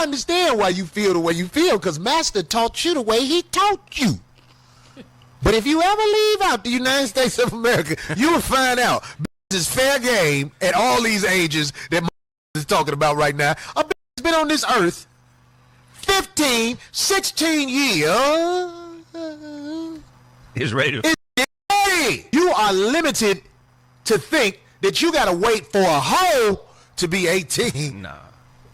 understand why you feel the way you feel, because Master taught you the way he taught you. But if you ever leave out the United States of America, you will find out is fair game at all these ages that is talking about right now. A bitch has been on this earth 15, 16 years. He's ready to. You are limited to think that you got to wait for a hoe to be 18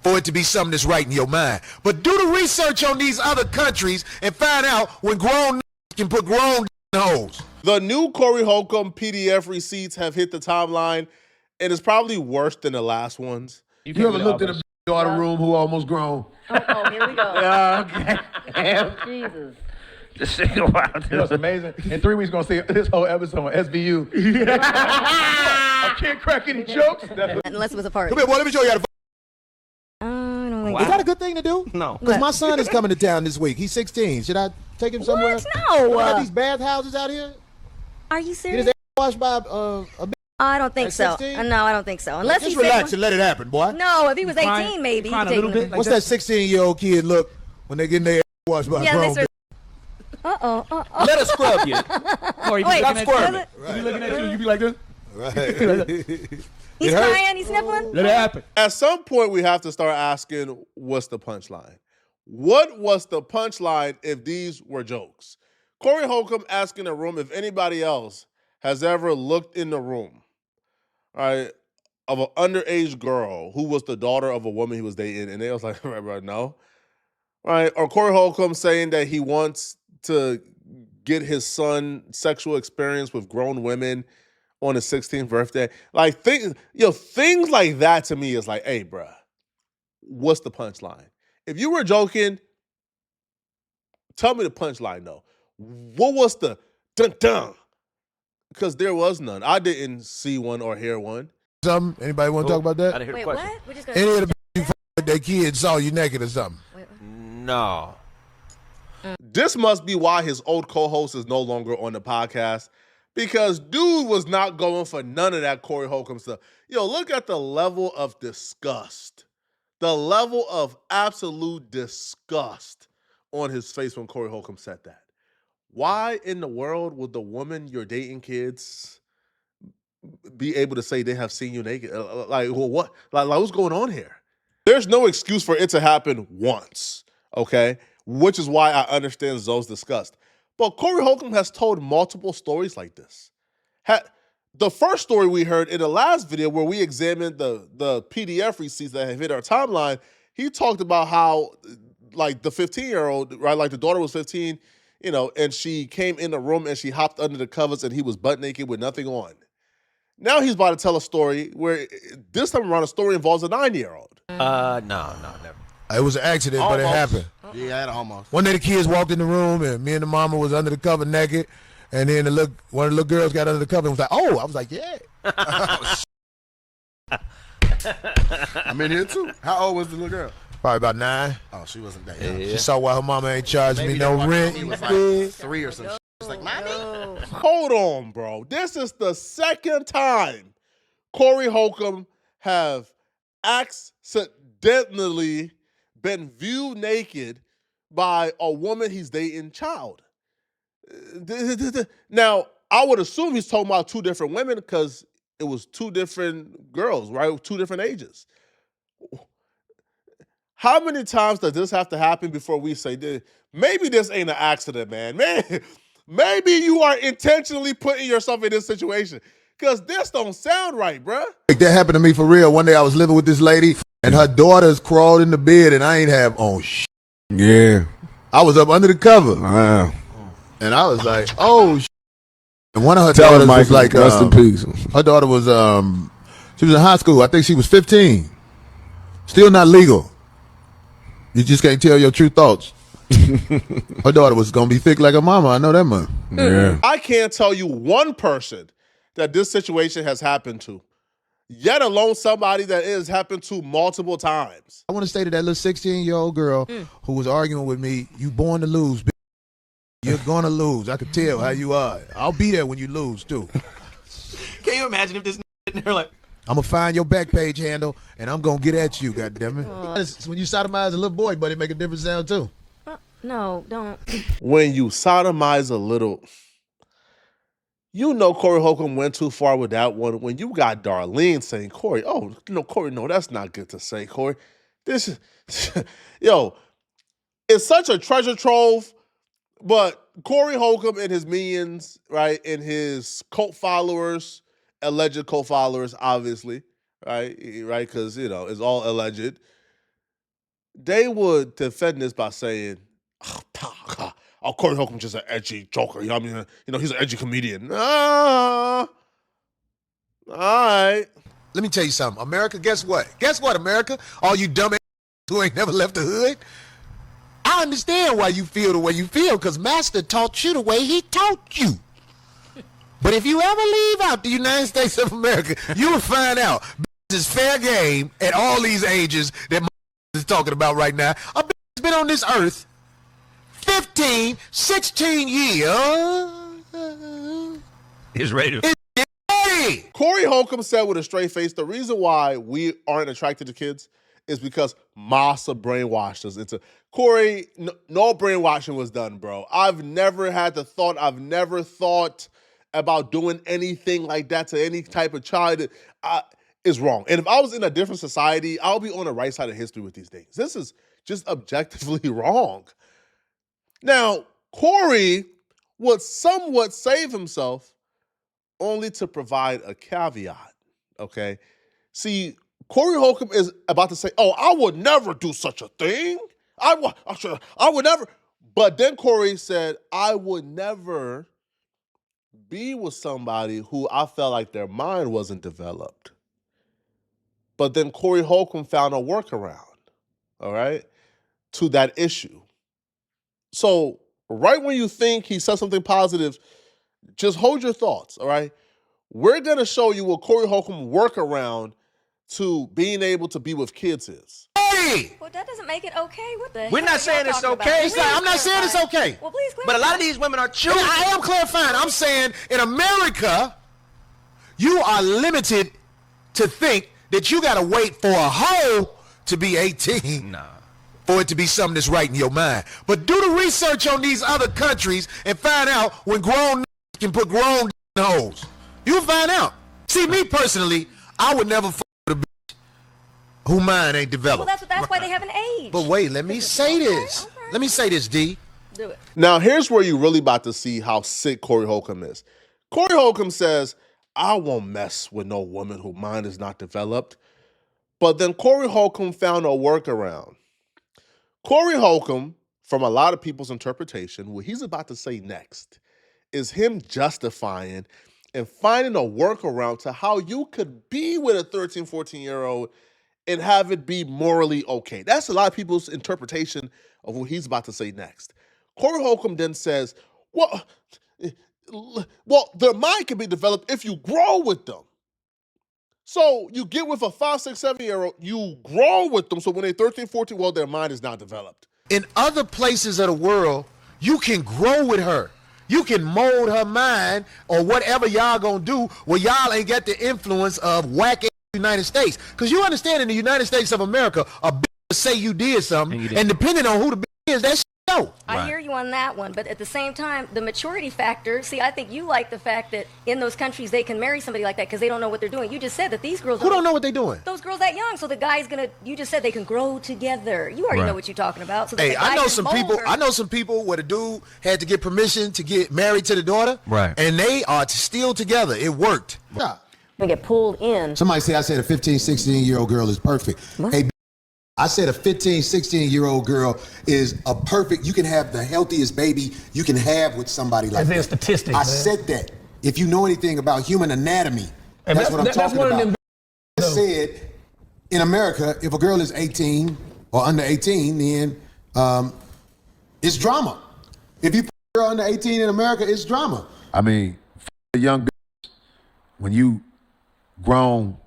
for it to be something that's right in your mind. But do the research on these other countries and find out when grown can put grown hoes. The new Corey Holcomb PDF receipts have hit the timeline, and it's probably worse than the last ones. You ever looked at a daughter room who almost grown? Oh, here we go. Yeah, okay. Jesus. This shit wild. You know, it's amazing. In 3 weeks, we're going to see this whole episode on SVU. I can't crack any jokes. Unless it was a party. Come here, boy, let me show you how to. I don't think Is that a good thing to do? No. Because my son is coming to town this week. He's 16. Should I take him somewhere? What? No. We got these bathhouses out here. Are you Get serious? his ass washed by a bitch. I don't think At so. 16? No, I don't think so. Unless Just he's relax and let it happen, boy. No, if he was 18, crying- maybe. crying You a could little take him. bit? What's that 16-year-old kid look when they getting their ass washed by a grown bitch? Uh-oh. Let us scrub you. Or you be Wait, looking at squirming. you. You be looking at you. You be like this. Right. He's crying, he's sniffling. Let it happen. At some point, we have to start asking, what's the punchline? What was the punchline if these were jokes? Corey Holcomb asking the room if anybody else has ever looked in the room, all right, of an underage girl who was the daughter of a woman he was dating, and they was like, right, no. Right? Or Corey Holcomb saying that he wants to get his son sexual experience with grown women on his 16th birthday. Like, things like that to me is like, hey, bruh, what's the punchline? If you were joking, tell me the punchline, though. What was the dun-dun? Because there was none. I didn't see one or hear one. Something? Anybody want to talk about that? I didn't hear Wait, the question. what? We're just gonna Any of the you with their kids saw you naked or something? No. This must be why his old co-host is no longer on the podcast, because dude was not going for none of that Corey Holcomb stuff. Yo, look at the level of disgust. The level of absolute disgust on his face when Corey Holcomb said that. Why in the world would the woman you're dating kids be able to say they have seen you naked? Like, well, what? Like, what's going on here? There's no excuse for it to happen once, okay? Which is why I understand Zoe's disgust. But Corey Holcomb has told multiple stories like this. The first story we heard in the last video where we examined the PDF receipts that have hit our timeline, he talked about how, like, the 15-year-old, right, like the daughter was 15, you know, and she came in the room and she hopped under the covers and he was butt naked with nothing on. Now he's about to tell a story where this time around the story involves a 9-year-old. No, never. It was an accident, but it happened. Yeah, I had almost. One day the kids walked in the room and me and the mama was under the cover naked, and then one of the little girls got under the cover and was like, "Oh," I was like, "Yeah." I'm in here too. How old was the little girl? Probably about 9. Oh, she wasn't that young. She saw why her mama ain't charging me no rent. He was like 3 or some shit. She was like, "Mommy." Hold on, bro. This is the second time Corey Holcomb have accidentally been viewed naked by a woman he's dating child. Now, I would assume he's talking about 2 different women because it was 2 different girls, right? 2 different ages. How many times does this have to happen before we say, maybe this ain't an accident, man? Maybe you are intentionally putting yourself in this situation because this don't sound right, bruh. That happened to me for real. One day I was living with this lady and her daughters crawled in the bed and I ain't have on shit. Yeah. I was up under the cover. Wow. And I was like, "Oh shit." And one of her Tell daughters her, was like, rest in peace. her daughter was, she was in high school. I think she was 15. Still not legal. You just can't tell your true thoughts. Her daughter was going to be thick like her mama. I know that much. Yeah. I can't tell you one person that this situation has happened to, yet alone somebody that it has happened to multiple times. I want to say to that little 16-year-old girl who was arguing with me, "You born to lose, bitch. You're going to lose. I can tell how you are. I'll be there when you lose, too." Can you imagine if this sitting there like, I'm going to find your back page handle, and I'm going to get at you, goddammit. When you sodomize a little boy, but it make a different sound, too. No, don't. When you sodomize a little... You know Corey Holcomb went too far with that one. When you got Darlene saying, Corey, Corey, no, that's not good to say, Corey. This is... Yo, it's such a treasure trove, but Corey Holcomb and his minions, right, and his cult followers, alleged cult followers, obviously, right, because, it's all alleged. They would defend this by saying, Corey Holcomb's just an edgy joker. He's an edgy comedian. All right. Let me tell you something. America, guess what? Guess what, America? All you dumb who ain't never left the hood. I understand why you feel the way you feel, because Master taught you the way he taught you. But if you ever leave out the United States of America, you will find out is fair game at all these ages that is talking about right now. A bitch has been on this earth 15, 16 years. He's ready to... Corey Holcomb said with a straight face, the reason why we aren't attracted to kids is because Massa brainwashed us into... Corey, no brainwashing was done, bro. I've never thought about doing anything like that to any type of child. Is wrong. And if I was in a different society, I'll be on the right side of history with these things. This is just objectively wrong. Now, Corey would somewhat save himself only to provide a caveat, okay? See, Corey Holcomb is about to say, I would never do such a thing. I would never. But then Corey said, I would never be with somebody who I felt like their mind wasn't developed. But then Corey Holcomb found a workaround, all right, to that issue. So right when you think he said something positive, just hold your thoughts, all right? We're going to show you what Corey Holcomb workaround to being able to be with kids is. Hey! Well, that doesn't make it okay. What the We're heck not are saying y'all it's talking okay. about? I'm not saying it's okay. Well, please clarify. But a lot of these women are choosing. I am clarifying. I'm saying in America, you are limited to think that you got to wait for a hoe to be 18 for it to be something that's right in your mind. But do the research on these other countries and find out when grown can put grown hoes. You'll find out. See, me personally, I would never fuck with a bitch who mind ain't developed. Well, that's why they have an age. But wait, let me say this. Okay. Let me say this, D. Do it. Now, here's where you're really about to see how sick Corey Holcomb is. Corey Holcomb says, I won't mess with no woman whose mind is not developed. But then Corey Holcomb found a workaround. Corey Holcomb, from a lot of people's interpretation, what he's about to say next is him justifying and finding a workaround to how you could be with a 13, 14-year-old and have it be morally okay. That's a lot of people's interpretation of what he's about to say next. Corey Holcomb then says, well, their mind can be developed if you grow with them. So you get with a 5, 6, 7-year-old, you grow with them, so when they're 13, 14, well, their mind is not developed. In other places of the world, you can grow with her. You can mold her mind or whatever y'all gonna do where y'all ain't got the influence of whack United States. Because you understand in the United States of America, a bitch will say you did something, and depending on who the bitch is, that's no. I hear you on that one, but at the same time, the maturity factor, see, I think you like the fact that in those countries they can marry somebody like that because they don't know what they're doing. You just said that these girls Who don't know what they're doing? Those girls that young, so the guy's you just said they can grow together. You already know what you're talking about. So Hey, I know some people where the dude had to get permission to get married to the daughter, right? And they are still together. It worked. Yeah. We get pulled in. Somebody say I said a 15, 16-year-old girl is perfect. What? Hey, I said a 15, 16-year-old girl is a perfect, you can have the healthiest baby you can have with somebody like that. That's their statistics, I man. said that. If you know anything about human anatomy, that's what I'm talking about. I said, in America, if a girl is 18 or under 18, then it's drama. If you put a girl under 18 in America, it's drama. I mean, a young bitch, when you grown,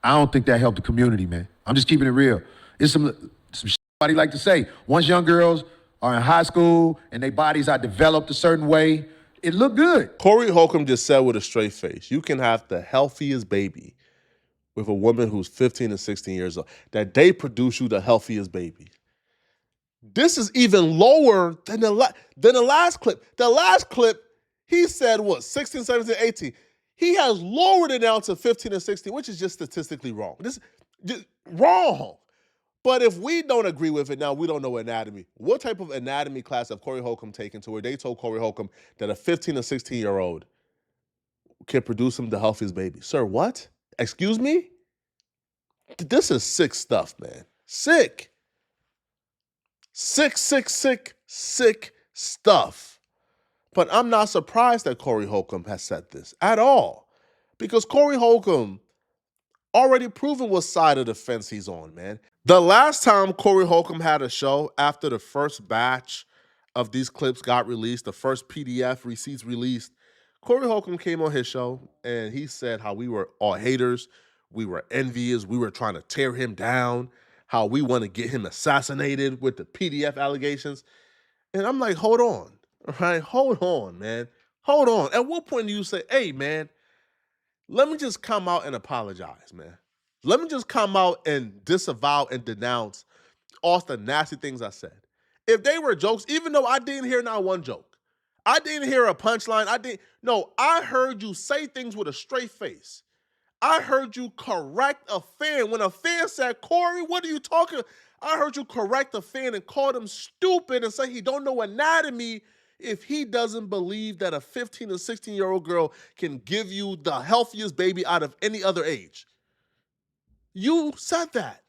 I don't think that helped the community, man. I'm just keeping it real. It's some shit somebody like to say. Once young girls are in high school and their bodies are developed a certain way, it look good. Corey Holcomb just said with a straight face, you can have the healthiest baby with a woman who's 15 and 16 years old, that they produce you the healthiest baby. This is even lower than the last clip. The last clip, he said, 16, 17, 18. He has lowered it down to 15 and 16, which is just statistically wrong. This just wrong. But if we don't agree with it, now we don't know anatomy. What type of anatomy class have Corey Holcomb taken to where they told Corey Holcomb that a 15 or 16-year-old can produce him the healthiest baby? Sir, what? Excuse me? This is sick stuff, man. Sick. Sick stuff. But I'm not surprised that Corey Holcomb has said this at all. Because Corey Holcomb already proven what side of the fence he's on, man. The last time Corey Holcomb had a show after the first batch of these clips got released, the first PDF receipts released, Corey Holcomb came on his show and he said how we were all haters, we were envious, we were trying to tear him down, how we want to get him assassinated with the PDF allegations. And I'm like, hold on, all right? Hold on, man. Hold on. At what point do you say, hey, man, let me just come out and apologize, man. Let me just come out and disavow and denounce all the nasty things I said. If they were jokes, even though I didn't hear not one joke, I didn't hear a punchline. I heard you say things with a straight face. I heard you correct a fan. When a fan said, Corey, what are you talking? I heard you correct a fan and call him stupid and say he don't know anatomy if he doesn't believe that a 15 or 16-year-old girl can give you the healthiest baby out of any other age. You said that.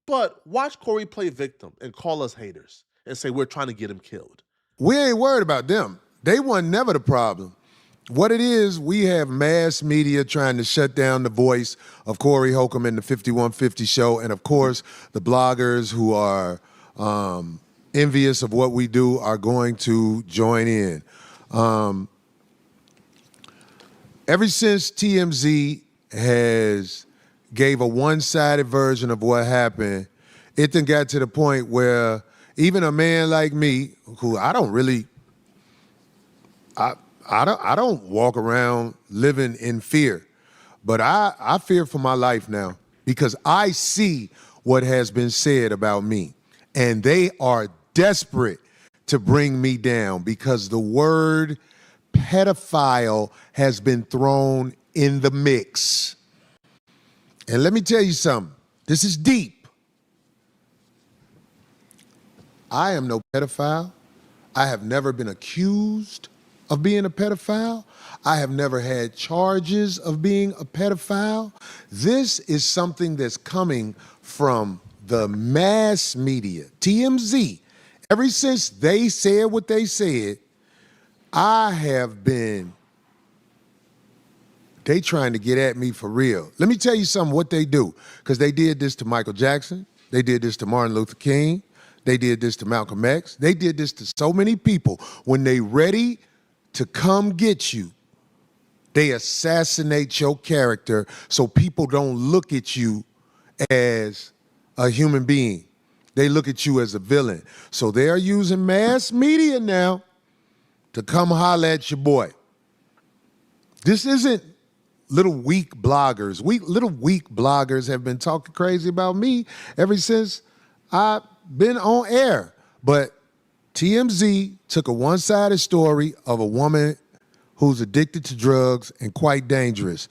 But watch Corey play victim and call us haters and say we're trying to get him killed. We ain't worried about them. They weren't never the problem. What it is, we have mass media trying to shut down the voice of Corey Holcomb in the 5150 show, and of course, the bloggers who are envious of what we do are going to join in. Ever since TMZ has gave a one-sided version of what happened, it then got to the point where even a man like me, who I don't walk around living in fear, but I fear for my life now because I see what has been said about me, and they are desperate to bring me down because the word pedophile has been thrown in the mix. And let me tell you something. This is deep. I am no pedophile. I have never been accused of being a pedophile. I have never had charges of being a pedophile. This is something that's coming from the mass media, TMZ. Ever since they said what they said, they trying to get at me for real. Let me tell you something, what they do. Because they did this to Michael Jackson. They did this to Martin Luther King. They did this to Malcolm X. They did this to so many people. When they ready to come get you, they assassinate your character so people don't look at you as a human being. They look at you as a villain. So they are using mass media now to come holler at your boy. This isn't little weak bloggers. Little weak bloggers have been talking crazy about me ever since I've been on air. But TMZ took a one-sided story of a woman who's addicted to drugs and quite dangerous.